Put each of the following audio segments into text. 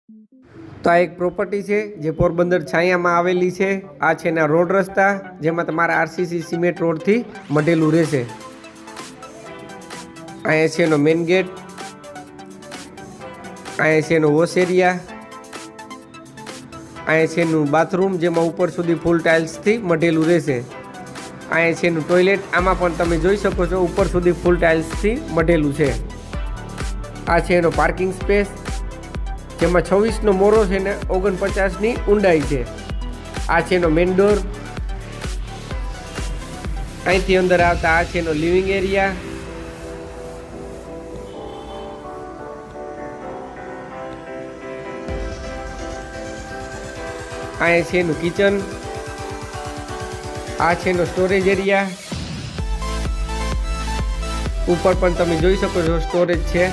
તો આ એક પ્રોપર્ટી છે જે પોરબંદર છાયામાં આવેલી છે। આ છે એના રોડ રસ્તા, જેમાં તમારા આરસીસી સિમેન્ટ રોડથી મઢેલું રહેશે। અહીંયા છે એનો મેઇન ગેટ, અહીંયા છે એનો વોશ એરિયા, અહીંયા છે એનું બાથરૂમ, જેમાં ઉપર સુધી ફૂલ ટાઇલ્સથી મઢેલું રહેશે। અહીંયા છે એનું ટોયલેટ, આમાં પણ તમે જોઈ શકો છો ઉપર સુધી ફૂલ ટાઇલ્સથી મઢેલું છે। આ છે એનો પાર્કિંગ સ્પેસ, જેમાં 26નો મોરો છે ને 49ની ઊંડાઈ છે। આ છે એનો મેઇન ડોર, અહીંથી અંદર આવતા આ છે એનો લિવિંગ એરિયા, અહીંયા છે એનું કિચન, આ છે એનો સ્ટોરેજ એરિયા, ઉપર પણ તમે જોઈ શકો છો સ્ટોરેજ છે।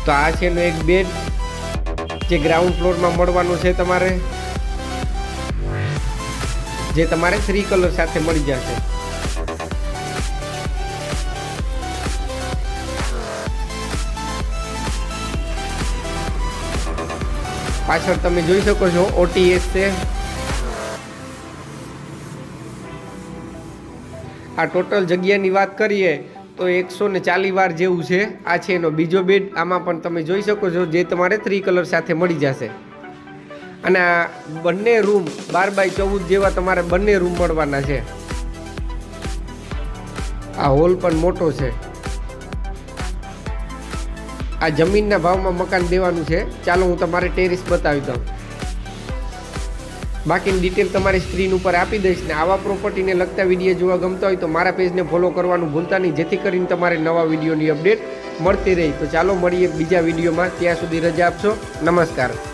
તો આ છે એનો એક બેડ, જે ગ્રાઉન્ડ ફ્લોરમાં મળવાનું છે તમારે, જે તમારે 3 કલર સાથે મળી જશે। પાછળ તમે જોઈ શકો છો ઓટીએસ છે। આ ટોટલ જગ્યાની વાત કરીએ તો 140 વાર જેવું છે। આ છે એનો બીજો બેડ, આમાં પણ તમે જોઈ શકો છો, જે તમારે 3 કલર સાથે મળી જશે। અને આ બંને રૂમ 12x14 જેવા તમારે બંને રૂમ મળવાના છે। આ હોલ પણ મોટો છે। આ જમીનના ભાવમાં મકાન દેવાનું છે। ચાલો હું તમારે ટેરેસ બતાવી દઉં, બાકીની ડિટેલ તમારી સ્ક્રીન ઉપર આપી દઈશ। ને આવા પ્રોપર્ટીને લગતા વિડીયો જોવા ગમતા હોય તો મારા પેજને ફોલો કરવાનું ભૂલતા નહીં, જેથી કરીને તમારે નવા વિડીયોની અપડેટ મળતી રહે। તો ચાલો મળીએ બીજા વિડીયોમાં, ત્યાં સુધી રજા આપશો। નમસ્કાર।